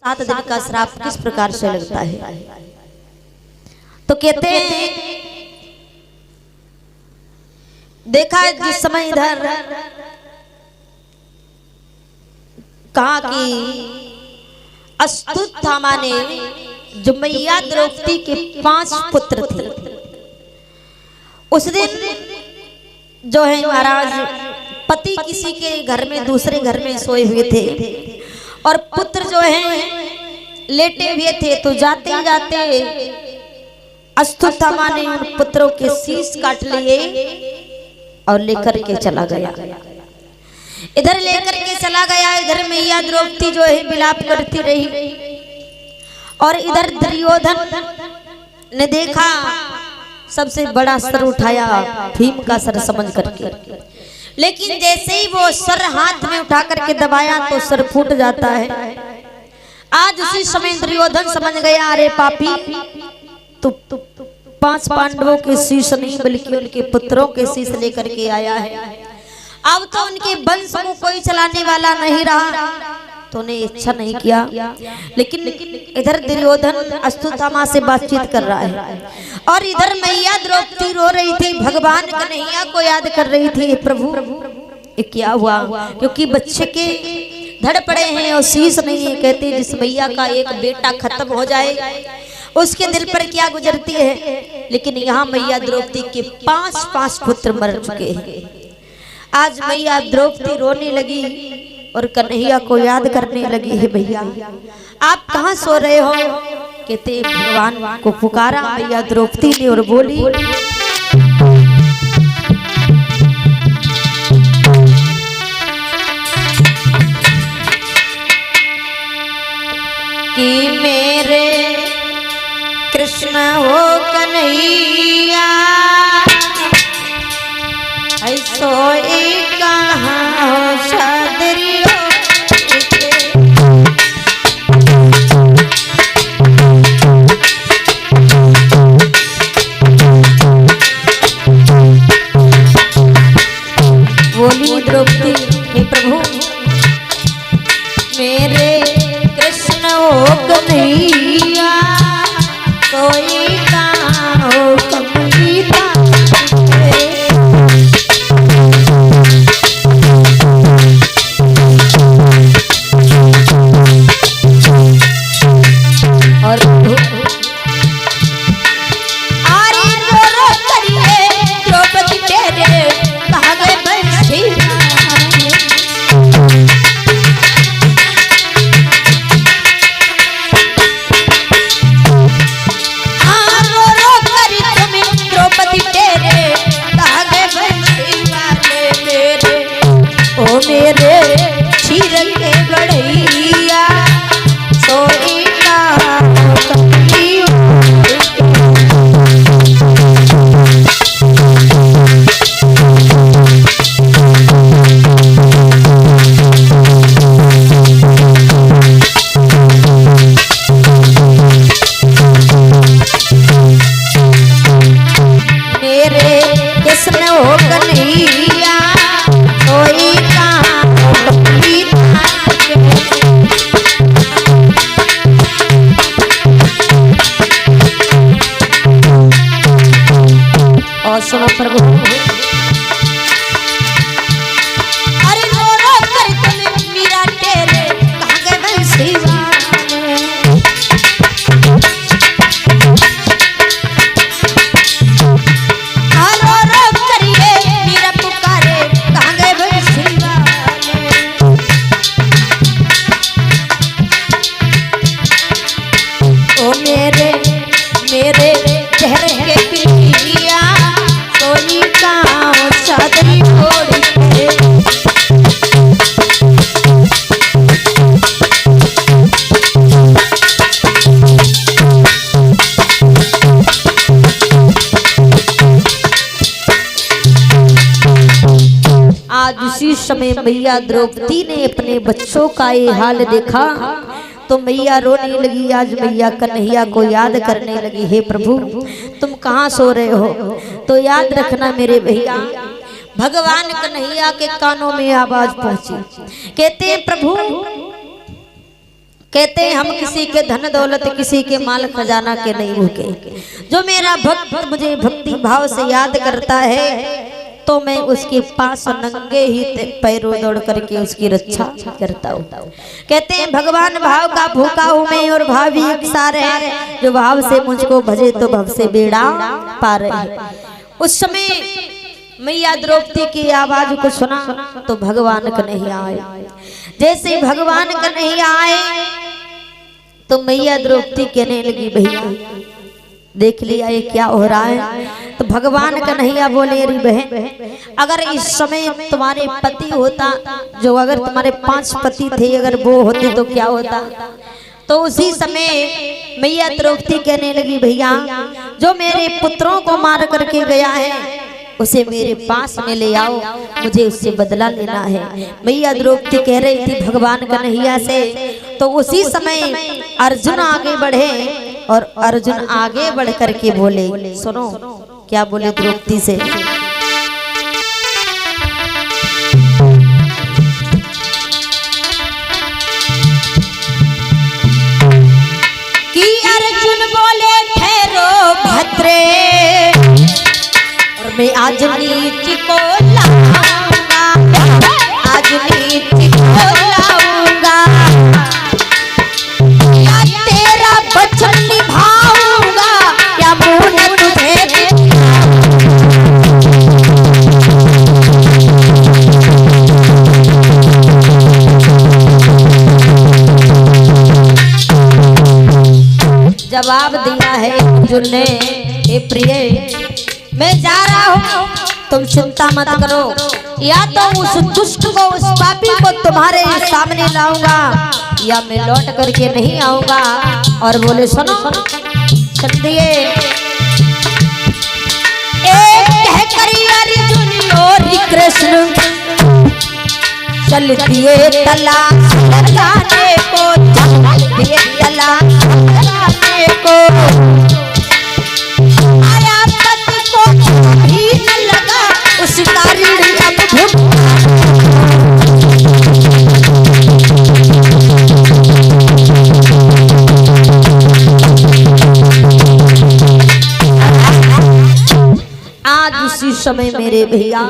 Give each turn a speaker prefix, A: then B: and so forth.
A: 7 दिन का श्राप किस प्रकार से लगता है। तो कहते हैं देखा जिस समय इधर कहा कि अस्तुत्थामा ने जो मैया द्रौपदी के 5 पुत्र थे, उस दिन जो है महाराज पति किसी के घर में दूसरे घर में सोए हुए थे और पुत्र जो हैं लेटे हुए थे। तो जाते जाते अस्तुत्थामा ने उन पुत्रों के शीश काट लिए और लेकर के चला गया। इधर लेकर के चला गया, इधर मैया द्रौपदी जो है विलाप करती रही और इधर दुर्योधन ने देखा, सबसे बड़ा सर उठाया भीम का सर समझ करके, लेकिन जैसे ही वो सर हाथ में उठा करके दबाया तो सर फूट जाता है। आज उसी समय दुर्योधन समझ गया, अरे पापी तू 5 पांडवों के शीश नहीं बल्कि उनके पुत्रों के शीश लेकर के आया है। अब तो उनके वंश को कोई चलाने वाला नहीं रहा, तो उन्हें इच्छा नहीं किया। लेकिन इधर दुर्योधन अस्तुत्थामा से बातचीत कर रहा है और इधर मैया द्रौपदी रो रही थी, भगवान कन्हैया को याद कर रही थी। प्रभु ये क्या हुआ, क्योंकि बच्चे के धड़ पड़े हैं और शीश नहीं है। कहते जिस मैया का एक बेटा खत्म हो जाए उसके दिल पर क्या गुजरती है, लेकिन यहाँ मैया द्रौपदी के 5 पुत्र मर चुके हैं। आज मैया द्रौपदी रोने लगी और कन्हैया को याद करने लगी है। भैया आप कहाँ सो रहे हो? कहते भगवान को पुकारा मैया द्रौपदी ने और बोली, कि मेरे कृष्ण हो कन्हैया सोए कहाँ हो सदरियो। बोली द्रौपदी, हे प्रभु मेरे कृष्ण हो कन्हैया सोए कहाँ हो कमलिका। सुनो प्रभु, अरे रो रो कर तुम मीरा तेरे कहाँ गए बंसी वाले। हाँ रो रो करिए मीरा पुकारे कहाँ गए बंसी वाले। ओ मेरे मेरे चेहरे के पिलिया सोई कहाँ चादरी ओढ़ के। आज उसी समय मैया द्रौपदी ने अपने बच्चों का ये हाल देखा तो मैया रोने लगी। आज मैया कन्हैया को याद करने लगी, हे प्रभु तुम कहाँ सो रहे हो? तो याद रखना मेरे भैया, भगवान कन्हैया के कानों में आवाज पहुंची। कहते हैं प्रभु कहते हैं हम किसी के धन दौलत किसी के माल खजाना के नहीं भूखे। जो मेरा भक्त मुझे भक्ति भाव से याद करता है तो मैं उसके पास नंगे ही पैरों दौड़ करके उसकी रक्षा करता हूँ। कहते हैं भगवान भाव का भूखा हूँ मैं और भाव भी एक सार है, जो भाव से मुझको भजे तो भव से बेड़ा पार है। उस समय मैया द्रौपदी की आवाज को सुना तो भगवान कन्हैया आए। जैसे भगवान कन्हैया आए तो मैया द्रौपदी कहने लगी भैया देख लिया ये क्या हो रहा है। तो भगवान कन्हैया बोले अरे बहन अगर इस समय तुम्हारे पति होता, जो अगर तुम्हारे 5 पति थे अगर वो होते तो क्या होता। तो उसी समय मैया द्रौपदी कहने लगी भैया जो मेरे पुत्रों को मार करके गया है उसे मेरे पास में ले आओ, मुझे उससे बदला लेना है। मैया द्रौपदी कह रही थी भगवान कन्हैया से। तो उसी समय अर्जुन आगे बढ़े और अर्जुन आगे बढ़ करके बोले सुनो क्या बोले द्रौपदी से। कि अर्जुन बोले ठहरो भद्रे और मैं आज नीति को लाऊंगा, आज नीति को लाऊंगा, या तेरा वचन निभाऊंगा या मुंह तुझे जवाब दिया है अर्जुन ने हे प्रिय मैं जा रहा हूँ तुम चिंता मत करो, या तो उस दुष्ट को उस पापी को तुम्हारे सामने लाऊंगा या मैं लौट करके नहीं आऊंगा। और बोले सुनो सुन दिए अर्जुन और कृष्ण चल दिए तलाश लगाने को, चल दिए तलाश लगाने को, आया पति को भी न लगा उसका ऋण अब आज उसी समय मेरे भैया